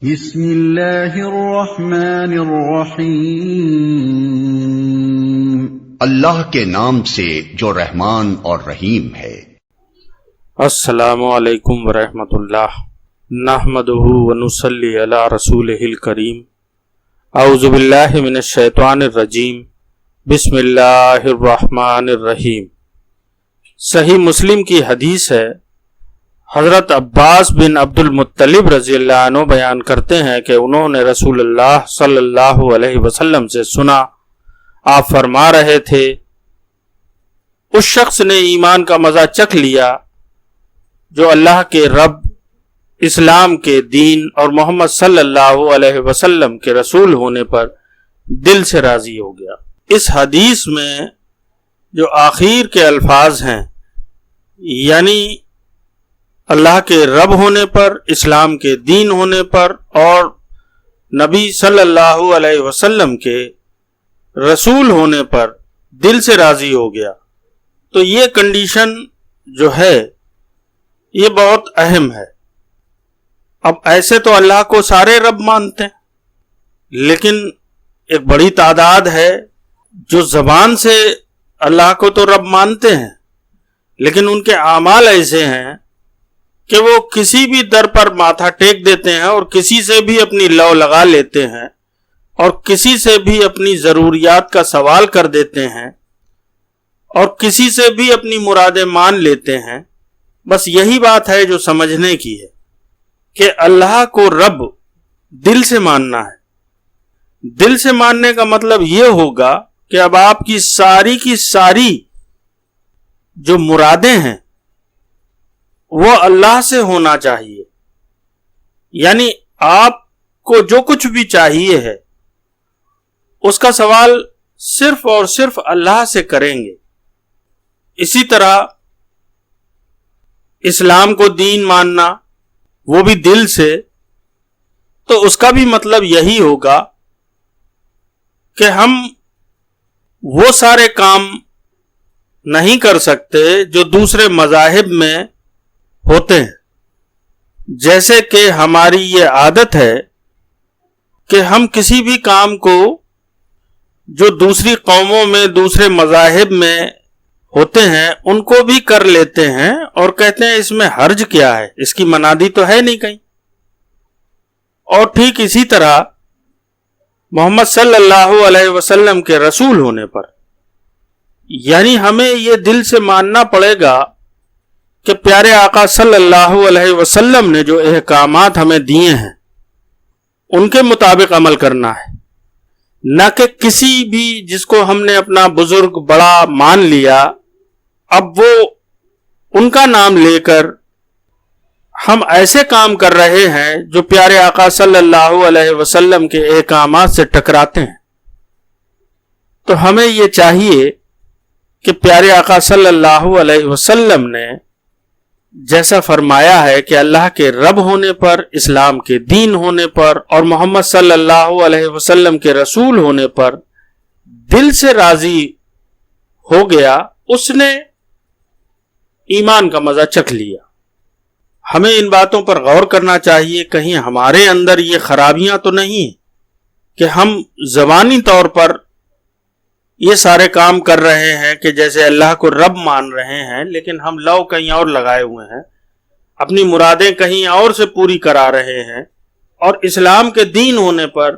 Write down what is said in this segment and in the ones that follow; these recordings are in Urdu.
بسم اللہ الرحمن الرحیم۔ اللہ کے نام سے جو رحمان اور رحیم ہے۔ السلام علیکم ورحمۃ اللہ، نحمدہ ونصلی علی رسولہ الکریم۔ اعوذ باللہ من الشیطان الرجیم، بسم اللہ الرحمن الرحیم۔ صحیح مسلم کی حدیث ہے، حضرت عباس بن عبد المطلب رضی اللہ عنہ بیان کرتے ہیں کہ انہوں نے رسول اللہ صلی اللہ علیہ وسلم سے سنا، آپ فرما رہے تھے، اس شخص نے ایمان کا مزہ چکھ لیا جو اللہ کے رب، اسلام کے دین اور محمد صلی اللہ علیہ وسلم کے رسول ہونے پر دل سے راضی ہو گیا۔ اس حدیث میں جو آخر کے الفاظ ہیں، یعنی اللہ کے رب ہونے پر، اسلام کے دین ہونے پر اور نبی صلی اللہ علیہ وسلم کے رسول ہونے پر دل سے راضی ہو گیا، تو یہ کنڈیشن جو ہے یہ بہت اہم ہے۔ اب ایسے تو اللہ کو سارے رب مانتے ہیں، لیکن ایک بڑی تعداد ہے جو زبان سے اللہ کو تو رب مانتے ہیں، لیکن ان کے اعمال ایسے ہیں کہ وہ کسی بھی در پر ماتھا ٹیک دیتے ہیں اور کسی سے بھی اپنی لو لگا لیتے ہیں اور کسی سے بھی اپنی ضروریات کا سوال کر دیتے ہیں اور کسی سے بھی اپنی مرادیں مان لیتے ہیں۔ بس یہی بات ہے جو سمجھنے کی ہے کہ اللہ کو رب دل سے ماننا ہے۔ دل سے ماننے کا مطلب یہ ہوگا کہ اب آپ کی ساری جو مرادیں ہیں وہ اللہ سے ہونا چاہیے، یعنی آپ کو جو کچھ بھی چاہیے ہے اس کا سوال صرف اور صرف اللہ سے کریں گے۔ اسی طرح اسلام کو دین ماننا، وہ بھی دل سے، تو اس کا بھی مطلب یہی ہوگا کہ ہم وہ سارے کام نہیں کر سکتے جو دوسرے مذاہب میں ہوتے ہیں، جیسے کہ ہماری یہ عادت ہے کہ ہم کسی بھی کام کو جو دوسری قوموں میں، دوسرے مذاہب میں ہوتے ہیں، ان کو بھی کر لیتے ہیں اور کہتے ہیں اس میں حرج کیا ہے، اس کی منادی تو ہے نہیں کہیں۔ اور ٹھیک اسی طرح محمد صلی اللہ علیہ وسلم کے رسول ہونے پر، یعنی ہمیں یہ دل سے ماننا پڑے گا کہ پیارے آقا صلی اللہ علیہ وسلم نے جو احکامات ہمیں دیے ہیں ان کے مطابق عمل کرنا ہے، نہ کہ کسی بھی جس کو ہم نے اپنا بزرگ بڑا مان لیا، اب وہ ان کا نام لے کر ہم ایسے کام کر رہے ہیں جو پیارے آقا صلی اللہ علیہ وسلم کے احکامات سے ٹکراتے ہیں۔ تو ہمیں یہ چاہیے کہ پیارے آقا صلی اللہ علیہ وسلم نے جیسا فرمایا ہے کہ اللہ کے رب ہونے پر، اسلام کے دین ہونے پر اور محمد صلی اللہ علیہ وسلم کے رسول ہونے پر دل سے راضی ہو گیا، اس نے ایمان کا مزہ چکھ لیا۔ ہمیں ان باتوں پر غور کرنا چاہیے، کہیں ہمارے اندر یہ خرابیاں تو نہیں کہ ہم زبانی طور پر یہ سارے کام کر رہے ہیں کہ جیسے اللہ کو رب مان رہے ہیں، لیکن ہم لو کہیں اور لگائے ہوئے ہیں، اپنی مرادیں کہیں اور سے پوری کرا رہے ہیں، اور اسلام کے دین ہونے پر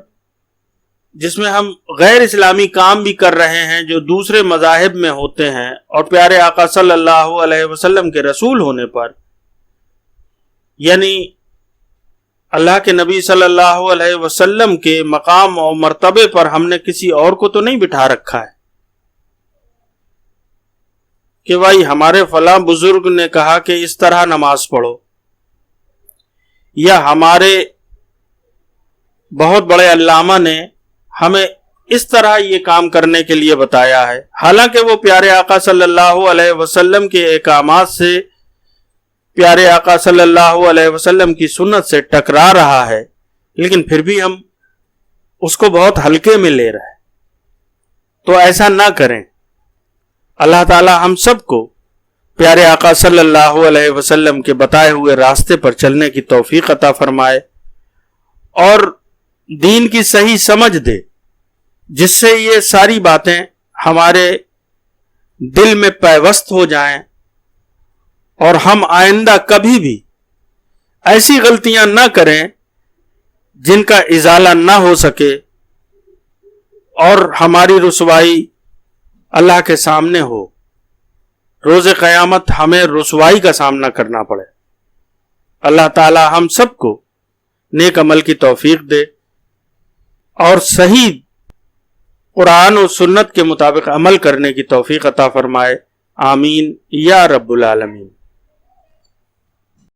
جس میں ہم غیر اسلامی کام بھی کر رہے ہیں جو دوسرے مذاہب میں ہوتے ہیں، اور پیارے آقا صلی اللہ علیہ وسلم کے رسول ہونے پر، یعنی اللہ کے نبی صلی اللہ علیہ وسلم کے مقام اور مرتبے پر ہم نے کسی اور کو تو نہیں بٹھا رکھا ہے کہ بھائی ہمارے فلاں بزرگ نے کہا کہ اس طرح نماز پڑھو، یا ہمارے بہت بڑے علامہ نے ہمیں اس طرح یہ کام کرنے کے لیے بتایا ہے، حالانکہ وہ پیارے آقا صلی اللہ علیہ وسلم کے احکامات سے، پیارے آقا صلی اللہ علیہ وسلم کی سنت سے ٹکرا رہا ہے، لیکن پھر بھی ہم اس کو بہت ہلکے میں لے رہے ہیں۔ تو ایسا نہ کریں۔ اللہ تعالی ہم سب کو پیارے آقا صلی اللہ علیہ وسلم کے بتائے ہوئے راستے پر چلنے کی توفیق عطا فرمائے اور دین کی صحیح سمجھ دے، جس سے یہ ساری باتیں ہمارے دل میں پیوست ہو جائیں اور ہم آئندہ کبھی بھی ایسی غلطیاں نہ کریں جن کا ازالہ نہ ہو سکے اور ہماری رسوائی اللہ کے سامنے ہو، روز قیامت ہمیں رسوائی کا سامنا کرنا پڑے۔ اللہ تعالی ہم سب کو نیک عمل کی توفیق دے اور صحیح قرآن و سنت کے مطابق عمل کرنے کی توفیق عطا فرمائے، آمین یا رب العالمین۔